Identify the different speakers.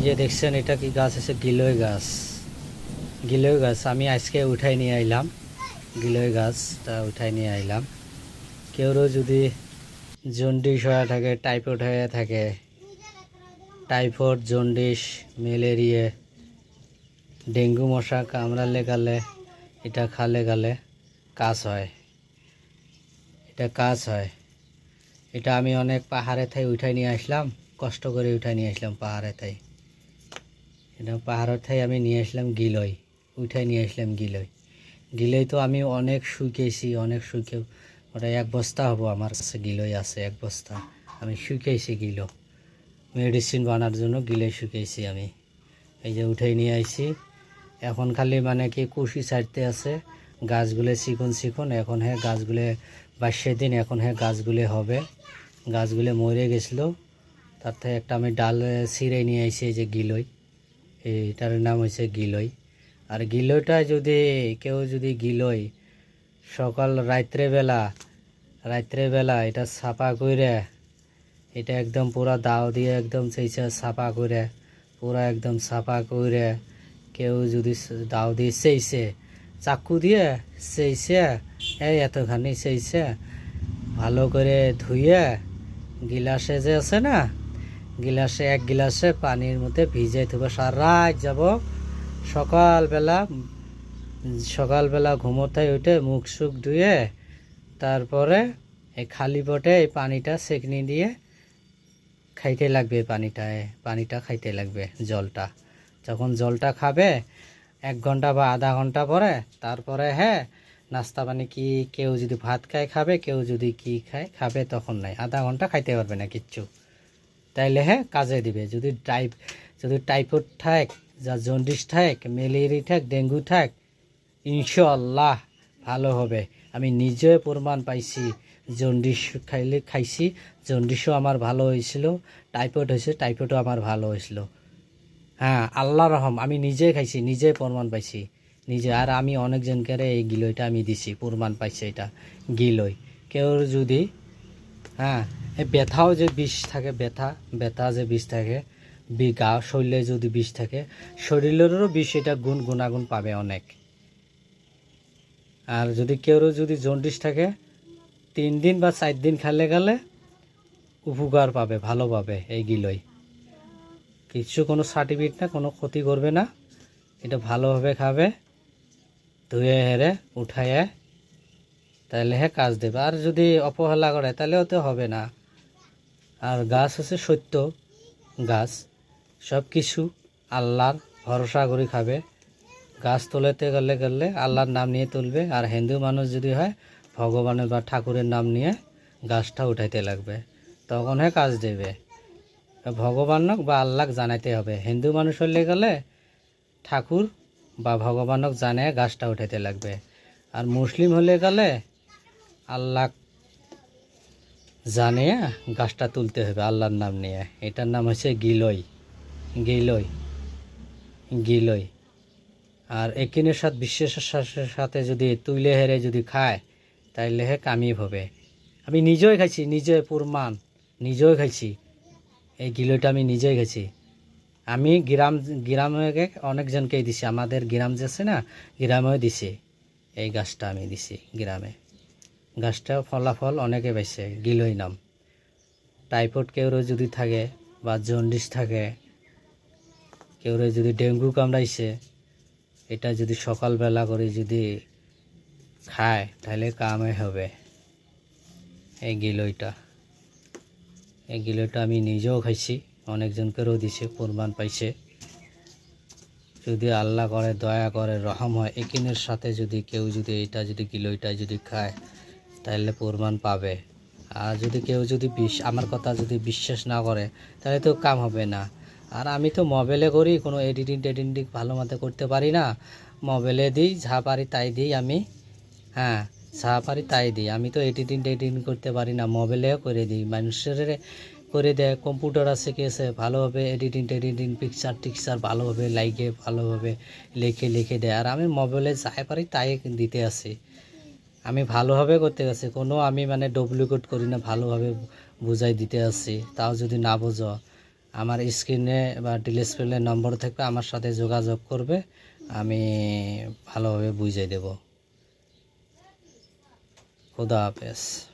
Speaker 1: যে দেখছেন এটা কি গাছ আছে? গিলই গাছ। গিলই গাছ আমি আজকে উঠাই নিয়ে আইলাম। গিলই গাছটা উঠাই নিয়ে আইলাম। কেউরও যদি জন্ডিস হয়ে থাকে, টাইফয়েড হয়ে থাকে, টাইফয়েড, জন্ডিস, ম্যালেরিয়া, ডেঙ্গু মশা কামড়ালে গালে এটা খালে গালে কাজ হয়। এটা আমি অনেক পাহাড়ে থাই উঠাই নিয়ে আসলাম, কষ্ট করে উঠাই নিয়ে আসলাম পাহাড়ে থাই। এটা পাহাড়ের থাই আমি নিয়ে আসলাম গিলই, উঠাই নিয়ে আসলাম গিলই। গিলই তো আমি অনেক শুকিয়েছি, ওটা 1 বস্তা হবো আমার কাছে গিলই আছে 1 বস্তা। আমি শুকিয়েছি গিলো, মেডিসিন বানার জন্য গিলই শুকিয়েছি আমি। এই যে উঠাই নিয়ে আইছি। এখন খালি মানে কি কুশি ছাড়তে আছে, গাছগুলো চিকন। এখন গাছগুলো 22 দিন, এখন গাছগুলো হবে। গাছগুলো মরে গেছিলো, তার থেকে একটা আমি ডাল ছিঁড়ে নিয়ে আইছি। এই যে গিলই, এইটার নাম হয়েছে গিলই। আর গিলইটা যদি কেউ যদি গিলই সকাল রাত্রেবেলা এটা ছাপা করে, এটা একদম পুরা দাও দিয়ে একদম চেঁচা ছাপা করে, পুরা একদম ছাপা করে কেউ যদি দাও দিয়ে চেয়েছে, চাকু দিয়ে চেয়েছে, এতখানি চেয়েছে, ভালো করে ধুয়ে গিলাসে যে আছে না, গিলাসে 1 গিলাসে পানির মধ্যে ভিজাই থুবে, সারা রাত যাব। সকালবেলা ঘুমোতে উঠে মুখ সুখ ধুয়ে তারপরে এই খালি পেটে এই পানিটা সেকনি দিয়ে খাইতে লাগবে। পানিটা খাইতে লাগবে। যখন জলটা খাবে 1 ঘন্টা বা আধা ঘন্টা পরে, তারপরে নাস্তা পানি কি কেউ যদি ভাত খাবে, কেউ যদি কি খাবে, তখন নাই, আধা ঘন্টা খাইতে পারবে না কিচ্ছু। তাইলে কাজে দিবে। যদি টাইফয়েড থাক, যা জন্ডিস থাক, ম্যালেরিয়া থাক, ডেঙ্গু থাক, ইনশাআল্লাহ ভালো হবে। আমি নিজে প্রমাণ পাইছি। জন্ডিস খাইছি, জন্ডিসও আমার ভালো হয়েছিল। টাইফয়েড হয়েছে, টাইফয়েডও আমার ভালো হয়েছিল। আল্লাহ রহম, আমি নিজে খাইছি, নিজে প্রমাণ পাইছি নিজে। আর আমি অনেকজনকে এই গিলইটা আমি দিছি, প্রমাণ পাইছি এটা গিলই। কেউ যদি এই ব্যথাও যে বিষ থাকে, ব্যথা যে বিষ থাকে, গা শরীরে যদি বিষ থাকে, শরীরেরও বিষ, এটা গুণাগুণ পাবে অনেক। আর যদি কেউরও যদি জন্ডিস থাকে, 3 দিন বা 4 দিন খেলে গেলে উপকার পাবে, ভালো পাবে এই গিলই। কোনো সার্টিফিকেট না, কোনো ক্ষতি করবে না। এটা ভালোভাবে খাবে, ধুয়ে উঠাইয়ে, তাহলে কাজ দেবে। আর যদি অবহেলা করে তাহলেও তো হবে না। আর গাছ হচ্ছে সত্য গাছ, সব কিছু আল্লাহর ভরসা করে খাবে। গাছ তোলাতে গেলে আল্লাহর নাম নিয়ে তুলবে। আর হিন্দু মানুষ যদি হয়, ভগবানের বা ঠাকুরের নাম নিয়ে গাছটা উঠাইতে লাগবে, তখন কাজ দেবে। ভগবানক বা আল্লাহকে জানাইতে হবে। হিন্দু মানুষ হলে গেলে ঠাকুর বা ভগবানক জানিয়ে গাছটা উঠাইতে লাগবে। আর মুসলিম হলে গেলে আল্লাহ জানিয়ে গাছটা তুলতে হবে আল্লাহর নাম নিয়ে। এটার নাম হচ্ছে গিলই। আর একিনের সাথে বিশ্বাসের সাথে যদি তুলে যদি খায়, তাইলে কামিয়াব হবে। আমি নিজেই খাইছি, প্রমাণ, নিজেই খাইছি। এই গিলইটা আমি নিজেই খাইছি। আমি গ্রামে অনেকজনকেই দিছি। আমাদের গ্রাম যে আছে না, গ্রামেও দিছি। এই গাছটা আমি দিছি গ্রামে। গাছটা ফলাফল অনেকে পাইছে। গিলই নাম। টাইফয়েড কেউরে যদি থাকে বা জন্ডিস থাকে, কেউরে যদি ডেঙ্গু কামড়াইছে, এটা যদি সকালবেলা করে যদি খায়, তাহলে কামে হবে। এই গিলইটা আমি নিজেও খাইছি, অনেকজনকেও দিছে, প্রমাণ পাইছে। যদি আল্লাহ করে, দয়া করে, রহম হয়, একিনের সাথে যদি কেউ যদি এটা যদি গিলইটা যদি খায়, তাহলে প্রমাণ পাবে। আর যদি কেউ যদি আমার কথা যদি বিশ্বাস না করে, তাহলে তো কাম হবে না। আর আমি তো মোবাইলে করি, কোনো এডিটিং ভালো মতো করতে পারি না। মোবাইলে দিই, যা পারি তাই দিই আমি। যা পারি তাই দিই। আমি তো এডিটিং করতে পারি না, মোবাইলেও করে দিই। মানুষের করে দেয়, কম্পিউটার আছে, কি আছে, ভালোভাবে এডিটিং পিকচার ভালোভাবে ভালোভাবে লিখে দেয়। আর আমি মোবাইলে যাই পারি তাই দিতে আসি। আমি ভালোভাবে করতে গেছি, আমি মানে ডুপ্লিকেট করি না, ভালোভাবে বুঝাই দিতে আসি। তাও যদি না বোঝো, আমার স্ক্রিনে বা ডিসপ্লে নম্বর থাকবে, আমার সাথে যোগাযোগ করবে, আমি ভালোভাবে বুঝিয়ে দেব। খুদা হাফেজ।